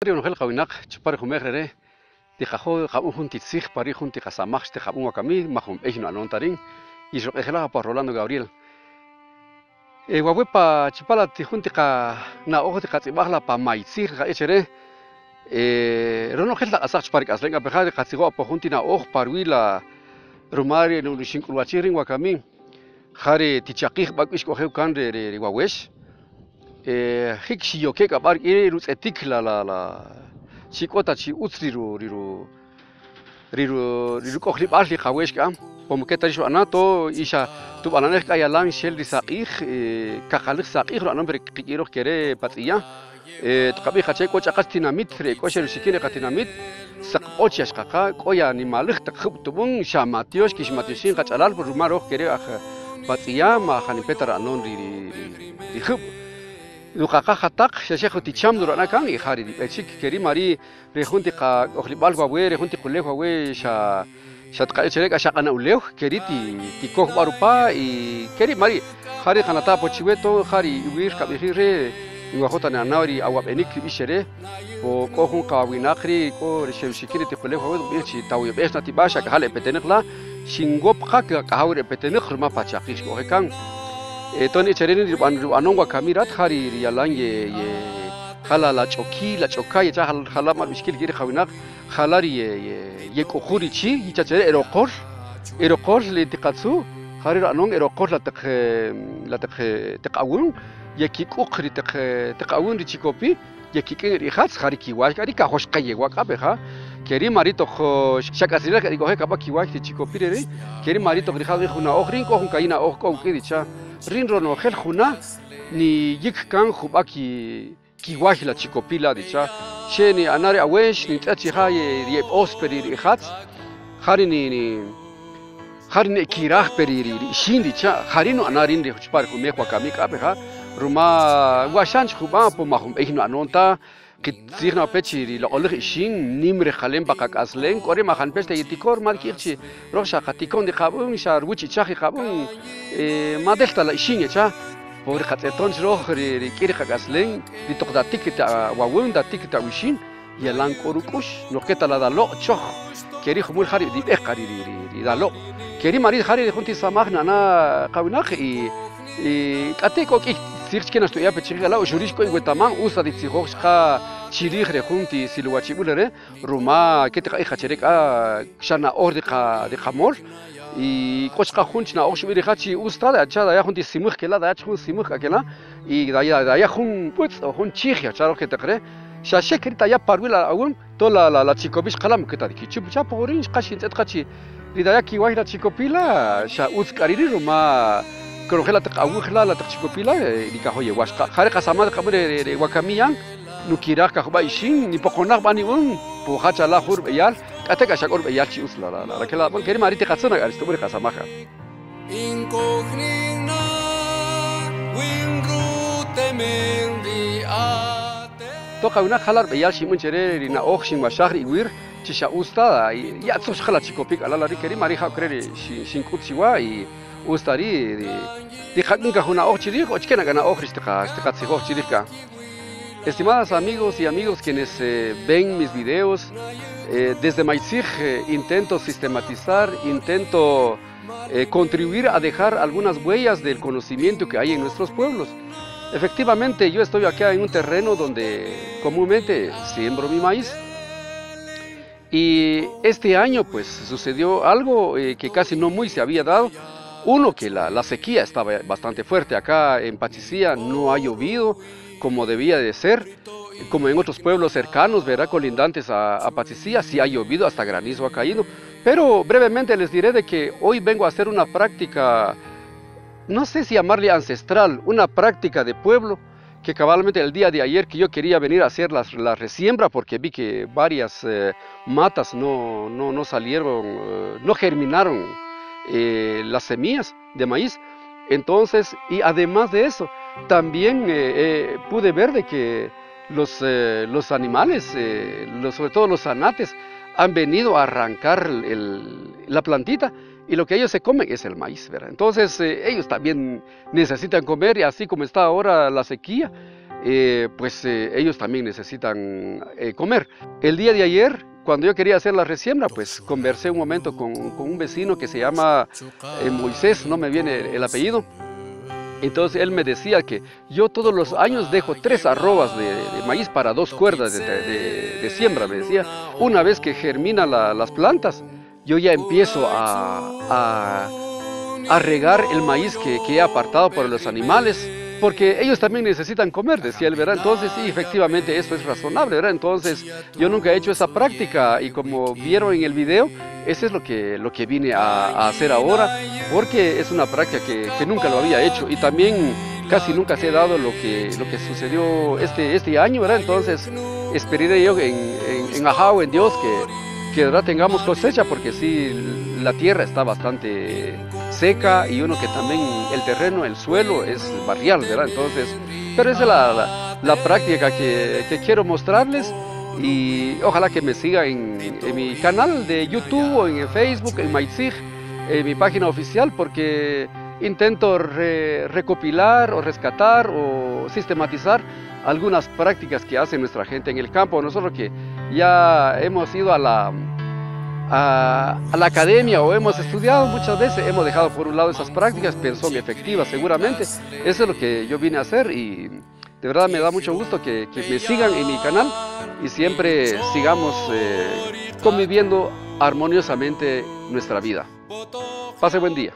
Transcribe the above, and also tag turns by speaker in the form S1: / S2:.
S1: Rio Nogel Kawinak, Chupar Humere, de Jajo, Jabun Titzig, Parijun Tijasamach, de Jabun Wakami, Mahum Ejno Alontarin, y Ejela por Rolando Gabriel. Wawepa Chipala Tijuntica, na ojo de Katzibahla, pa Maitzig, Echere, Ronogel Asach Parik Aslenga, Beja de Katzigo, Pojuntina, Oj, Parwila, Rumari, Nulishin Kulwachirin, Wakami, Hare Tichakik, Bakish, Koheukan, de Wawesh. Hikshi yoke kabar irus etik la chikota chi riru kohli barli khawesh ka pomketa risho anato isha tu bananek ayalan shel disaqih kakhalix saqih ro anan berqiro kere patiya tqabi khache ko chaqas tinamit re ko shel shikine qatinamit saqoch yashqaqa qoya animalix tqhub tubun shamatios kishmatishin qachalal rumaro kere akh patiya ma khani petar anon ri khub Lukaqa hatak shashekho ticham durana kan i khari bechik keri mari rejunti qa ohlibal wawe rejunti qule wawe shatqa echelek ashaqana ulew keri ti koj barupa i keri mari khari khanata pochiweto khari wir kabihire ngahota na nawri awabenik ishere o kohun qawinaqri ko reshemshikiri ti qule wawe bichi tawi besna ti basha hale petenqla shingop qak qawre petenq ma pachaqish ko hekan Tony Chereni anongwa kamirat hari rialan ye hala la choki la choka ye hala ma bishkil giri khawinak halari ye kokhuri chi yicha chere erokor le tiqatsu hari anong erokor la taqawun ye kikukri taqawun ri chikopi ye kikin ri khats hari kiwash ari ka hosh qaye wa ka beha keri marito kho shakasira ka digo he ka ba kiwash ti chikopi re keri marito ri khagi khuna okhrin ko hun kaina ok ko ki dicha Rinro no gel juna ni yik kan khubaki kiwahila chikopila dicha sheni anare awesh ni tati haye riep osperi rihat harini kirah periri shin dicha harino anarin ri chpar khumekwa kamika beha ruma washan khuba po mahum ehno anonta kitzigna pechiri lo olig shin nimre khalen bakak aslen kore mahan peste yitikor malkirchi rosha khatikon di khabun shar wuchi chahi khabun madelta la shin cha por khateton shro ri kirkha aslen di toqda tikita wawun da tikita wishin yalan korukush no keta la dalo choh keri khumul khari di beqari ri dalo keri mari khari khunti samahna na qawinakh i kateko ki sirchkena sto ya pechigala o jurishko iguetaman usa di tsigoxqa chirigre junti silwachibulere ruma ketka ikhachereka shana ordiqa di qamol y qochqa junchna oxbiri khachi ustada chada ya junti simukh kela da chun simukh akela y da ya jun puts o jun chigia charo que te cree shashekrita ya parwila agun tola la chikobish qalam keta di chup cha porin qashin tqachi lidaya ki wahila chikopila sha uskariri ruma Corojela taqawukhla la taqchikopila di kahoye washqa khare qasamad qabre wakamiyan nukira kahba ishin ni poqonaq bani un puhacha la khur beyal kateka shakor beyal chi usla la kela bon keri mariti qatsana aristobri qasamaja incognina winru temendi ate toqa una khalar beyal shimun chere rina oxshin mashagri wir chisha usta ya tsush khala chikopik ala la keri mari ha kreri shin kutsiwa y Ustari di hakinka juna ochirich ochkena gana ochristika chirika. Estimadas amigos y amigos quienes ven mis videos, desde Maitzig intento sistematizar, intento contribuir a dejar algunas huellas del conocimiento que hay en nuestros pueblos. Efectivamente, yo estoy acá en un terreno donde comúnmente siembro mi maíz. Y este año pues sucedió algo que casi no muy se había dado. Uno, que la sequía estaba bastante fuerte. Acá en Pachicía no ha llovido como debía de ser. Como en otros pueblos cercanos, verá, colindantes a Pachicía, sí ha llovido, hasta granizo ha caído. Pero brevemente les diré de que hoy vengo a hacer una práctica, no sé si llamarle ancestral, una práctica de pueblo, que cabalmente el día de ayer que yo quería venir a hacer la resiembra, porque vi que varias matas no salieron, no germinaron las semillas de maíz. Entonces, y además de eso, también pude ver de que los animales, sobre todo los zanates, han venido a arrancar la plantita, y lo que ellos se comen es el maíz, ¿verdad? Entonces ellos también necesitan comer, y así como está ahora la sequía, ellos también necesitan comer. El día de ayer, cuando yo quería hacer la resiembra, pues conversé un momento con un vecino que se llama Moisés, no me viene el apellido. Entonces él me decía que yo todos los años dejo 3 arrobas de maíz para 2 cuerdas de siembra, me decía. Una vez que germinan las plantas, yo ya empiezo a regar el maíz que he apartado para los animales, porque ellos también necesitan comer, decía él, ¿verdad? Entonces, sí, efectivamente, eso es razonable, ¿verdad? Entonces, yo nunca he hecho esa práctica y como vieron en el video, eso es lo que vine a hacer ahora, porque es una práctica que nunca lo había hecho y también casi nunca se ha dado lo que sucedió este año, ¿verdad? Entonces, esperaré yo en Ajao, en Dios, que ¿verdad? Tengamos cosecha, porque sí, la tierra está bastante seca y uno que también el terreno, el suelo es barrial, ¿verdad? Entonces, pero esa es la práctica que quiero mostrarles y ojalá que me sigan en mi canal de YouTube o en Facebook, en Maitzig, en mi página oficial, porque intento recopilar o rescatar o sistematizar algunas prácticas que hace nuestra gente en el campo. Nosotros que ya hemos ido a la academia o hemos estudiado muchas veces, hemos dejado por un lado esas prácticas, pero son efectivas seguramente. Eso es lo que yo vine a hacer y de verdad me da mucho gusto que me sigan en mi canal y siempre sigamos conviviendo armoniosamente nuestra vida. Pase buen día.